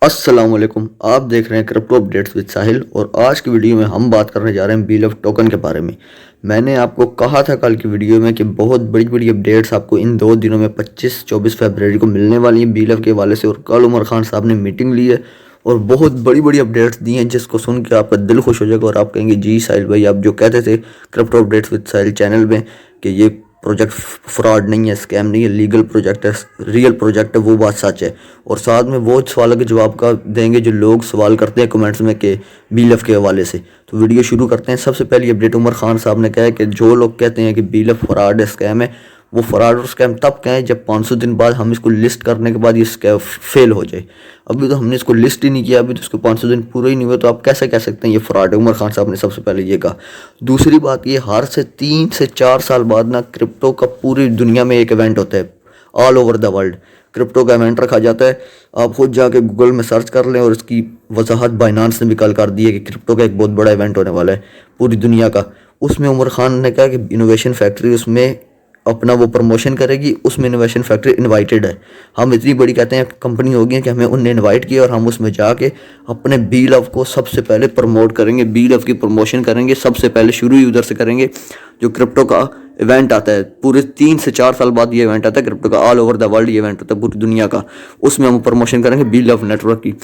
अस्सलाम वालेकुम। आप देख रहे हैं क्रिप्टो अपडेट्स विद साहिल और आज की वीडियो में हम बात करने जा रहे हैं बीएलएफ टोकन के बारे में। मैंने आपको कहा था कल की वीडियो में कि बहुत बड़ी बड़ी अपडेट्स आपको इन 2 दिनों में 25-24 फरवरी को मिलने वाली हैं बीएलएफ के हवाले से। और कल उमर खान साहब ने मीटिंग ली है और बहुत बड़ी बड़ी अपडेट्स दी हैं जिसको सुन के आपका दिल खुश हो जाएगा और आप कहेंगे जी साहिल भाई, आप जो कहते थे crypto updates with Sahil channel में कि ये प्रोजेक्ट फ्रॉड नहीं है, स्कैम नहीं है, लीगल प्रोजेक्ट है, रियल प्रोजेक्ट है, वो बात सच है। और साथ में वो सवालों के जवाब का देंगे जो लोग सवाल करते हैं कमेंट्स में कि बीएलएफ के हवाले से। तो वीडियो शुरू करते हैं। सबसे पहली अपडेट, उमर खान साहब ने कहा है कि जो लोग कहते हैं कि बीएलएफ फ्रॉड है, स्कैम है, वो फ्रॉड और स्कैम तब कहें जब 500 दिन बाद हम इसको लिस्ट करने के बाद ये स्कैम फेल हो जाए। अभी तो हमने इसको लिस्ट ही नहीं किया, अभी तो इसको 500 दिन पूरे ही नहीं हुए, तो आप कैसे कह सकते हैं ये फ्रॉड है। उमर खान साहब ने सबसे पहले ये कहा। दूसरी बात, ये हर से 3 से 4 साल बाद ना क्रिप्टो का पूरी दुनिया में एक इवेंट होता है, all over the world crypto का इवेंट रखा जाता है। आप खुद जाके गूगल में सर्च कर लें और इसकी वजाहत बाइनांस ने भी कल कर दी है कि क्रिप्टो का एक बहुत बड़ा इवेंट होने वाला है पूरी दुनिया का। उसमें उमर खान ने कहा कि इनोवेशन फैक्ट्री उसमें अपना वो प्रमोशन करेगी, उसमें इनोवेशन फैक्ट्री इनवाइटेड है। हम इतनी बड़ी कहते हैं कंपनी होगी कि हमें उनने इनवाइट किया और हम उसमें जाके अपने बीएलएफ को सबसे पहले प्रमोट करेंगे, बीएलएफ की प्रमोशन करेंगे, सबसे पहले शुरू ही उधर से करेंगे। जो क्रिप्टो का इवेंट आता है पूरे 3 से 4 साल बाद ये इवेंट आता है क्रिप्टो का, ऑल ओवर द वर्ल्ड ये इवेंट होता है पूरी दुनिया का। उसमें हम प्रमोशन करेंगे बीएलएफ नेटवर्क की।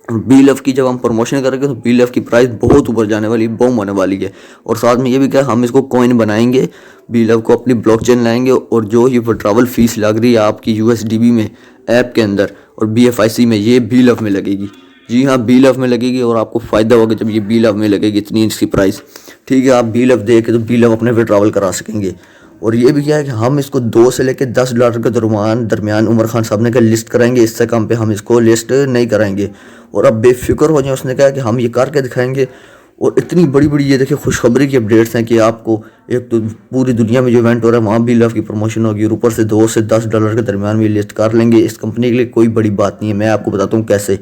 बीएलएफ की जब हम प्रमोशन करेंगे तो बीएलएफ की प्राइस बहुत ऊपर जाने वाली, बूम होने वाली है। और साथ में ये भी क्या, हम इसको कॉइन बनाएंगे, बीएलएफ को अपनी ब्लॉकचेन लाएंगे और जो ये विड्रॉवल फीस लग रही है आपकी यूएसडीबी में ऐप के अंदर और बीएफआईसी में, ये बीएलएफ में लगेगी। जी हाँ, बीएलएफ में लगेगी और आपको फ़ायदा होगा जब ये बीएलएफ में लगेगी इतनी इसकी प्राइस। ठीक है, आप बीएलएफ दे के तो बीएलएफ अपने विड्रॉवल करा सकेंगे। और ये भी क्या है कि हम इसको 2 से लेकर $10 के दरमियान उमर खान साहब ने कहा लिस्ट कराएंगे, इससे कम पे हम इसको लिस्ट नहीं कराएंगे। और अब बेफिक्र हो जाए, उसने कहा कि हम ये करके दिखाएंगे। और इतनी बड़ी बड़ी ये देखिए खुशखबरी की अपडेट्स हैं कि आपको एक तो पूरी दुनिया में जो इवेंट हो रहा है वहाँ बीएलएफ की प्रमोशन होगी और ऊपर से $2 से $10 के दरमियान में लिस्ट कर लेंगे। इस कंपनी के लिए कोई बड़ी बात नहीं है। मैं आपको बताता हूँ कैसे।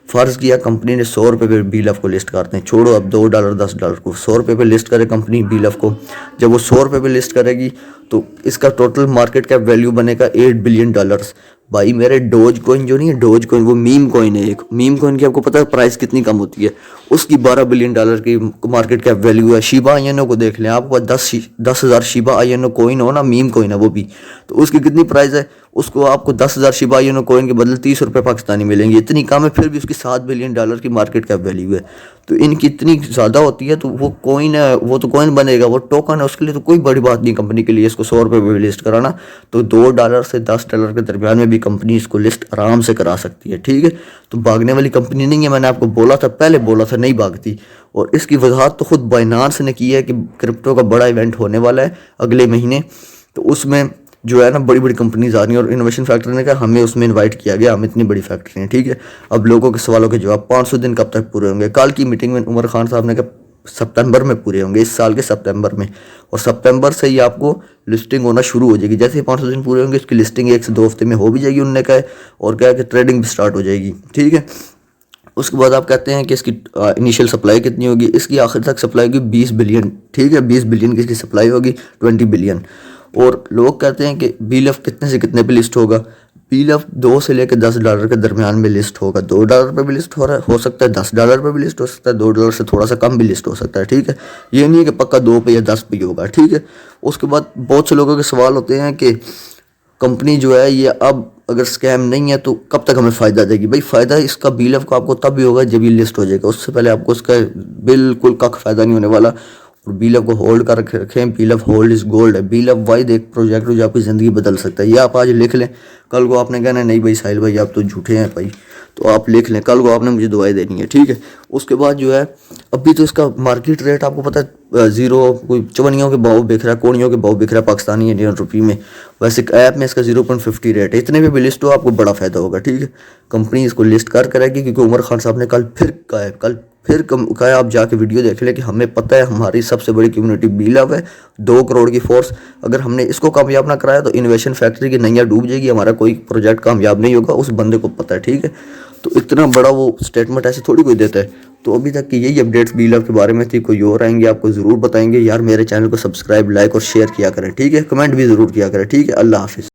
फ़र्ज़ किया कंपनी ने 100 रुपये पे बीएलएफ को लिस्ट करते हैं, छोड़ो अब $2 $10 को, 100 रुपये पे लिस्ट करे कंपनी बीएलएफ को। जब वो 100 रुपये पे लिस्ट करेगी तो इसका टोटल मार्केट कैप वैल्यू बनेगा $8 बिलियन। भाई मेरे डोज कॉइन जो नहीं है, डोज कॉइन वो मीम कॉइन है। एक मीम कॉइन की आपको पता है प्राइस कितनी कम होती है, उसकी $12 बिलियन की मार्केट कैप वैल्यू है। शिबा आईएनओ को देख लें, आपको 10,000 शिबा आईएनओ कॉइन हो ना, मीम कॉइन है वो भी, तो उसकी कितनी प्राइस है, उसको आपको 10,000 शिबा आईएनओ कॉइन के बदले 30 रुपये पाकिस्तानी मिलेंगे। इतनी कम है, फिर भी उसकी $7 बिलियन की मार्केट कैप वैल्यू है। तो इनकी इतनी ज़्यादा होती है तो वो कॉइन है, वो तो कॉइन बनेगा, वो टोकन है, उसके लिए तो कोई बड़ी बात नहीं कंपनी के लिए इसको 100 रुपये पे लिस्ट कराना। तो $2 से $10 के दरमियान में भी कंपनी इसको लिस्ट आराम से करा सकती है। ठीक है, तो भागने वाली कंपनी नहीं है। मैंने आपको बोला था, पहले बोला था, नहीं भागती। और इसकी वजाहत तो खुद बाइनांस ने की है कि क्रिप्टो का बड़ा इवेंट होने वाला है अगले महीने, तो उसमें जो है ना बड़ी बड़ी कंपनीज आ रही हैं। और इनोवेशन फैक्ट्री ने कहा हमें उसमें इनवाइट किया गया, हम इतनी बड़ी फैक्ट्री हैं। ठीक है, अब लोगों के सवालों के जवाब 500 दिन कब तक पूरे होंगे। कल की मीटिंग में उमर खान साहब ने कहा सितंबर में पूरे होंगे, इस साल के सितंबर में। और सितंबर से ही आपको लिस्टिंग होना शुरू हो जाएगी। जैसे ही 500 दिन पूरे होंगे इसकी लिस्टिंग 1 से 2 हफ्ते में हो भी जाएगी उन्होंने कहा है। और क्या है कि ट्रेडिंग भी स्टार्ट हो जाएगी। ठीक है, उसके बाद आप कहते हैं कि इसकी इनिशियल सप्लाई कितनी होगी, इसकी आखिर तक सप्लाई होगी 20 बिलियन। ठीक है, 20 बिलियन की इसकी सप्लाई होगी, 20 बिलियन। और लोग कहते हैं कि बीएलएफ कितने से कितने पे लिस्ट होगा। बीएलएफ $2 से लेकर $10 के दरमियान में लिस्ट होगा। $2 पे भी लिस्ट हो सकता है, $10 पे भी लिस्ट हो सकता है, $2 से थोड़ा सा कम भी लिस्ट हो सकता है। ठीक है, ये नहीं है कि पक्का 2 पे या 10 पे ही होगा। ठीक है, उसके बाद बहुत से लोगों के सवाल होते हैं कि कंपनी जो है ये अब अगर स्कैम नहीं है तो कब तक हमें फ़ायदा देगी। भाई फ़ायदा इसका बीएलएफ को आपको तब भी होगा जब ये लिस्ट हो जाएगा, उससे पहले आपको उसका बिल्कुल कख फ़ायदा नहीं होने वाला। और बीएलएफ को होल्ड कर रखें, बीएलएफ होल्ड इज़ गोल्ड है। बीएलएफ वाइड एक प्रोजेक्ट जो आपकी ज़िंदगी बदल सकता है। ये आप आज लिख लें, कल को आपने कहना नहीं भाई साहिल भाई आप तो झूठे हैं भाई, तो आप लिख लें, कल को आपने मुझे दुआएं देनी है। ठीक है, उसके बाद जो है अभी तो इसका मार्केट रेट आपको पता है ज़ीरो, कोई चवनियों के भाव बिक रहा है, कोड़ियों के भाव बिक रहा है पाकिस्तानी इंडियन रुपये में। वैसे ऐप में इसका 0.50 रेट है। इतने में भी लिस्ट हो आपको बड़ा फ़ायदा होगा। ठीक है, कंपनी इसको लिस्ट कर करेगी क्योंकि उमर खान साहब ने कल फिर कहा है, आप जाके वीडियो देख लें कि हमें पता है हमारी सबसे बड़ी कम्युनिटी बीएलएफ है, 2 करोड़ की फोर्स। अगर हमने इसको कामयाब ना कराया तो इनोवेशन फैक्ट्री की नैया डूब जाएगी, हमारा कोई प्रोजेक्ट कामयाब नहीं होगा, उस बंदे को पता है। ठीक है, तो इतना बड़ा वो स्टेटमेंट ऐसे थोड़ी कोई देता है। तो अभी तक की यही अपडेट्स बीएलएफ के बारे में थी। कोई और आएंगे आपको ज़रूर बताएंगे। यार मेरे चैनल को सब्सक्राइब, लाइक और शेयर किया करें। ठीक है, कमेंट भी ज़रूर किया करें। ठीक है, अल्लाह हाफिज़।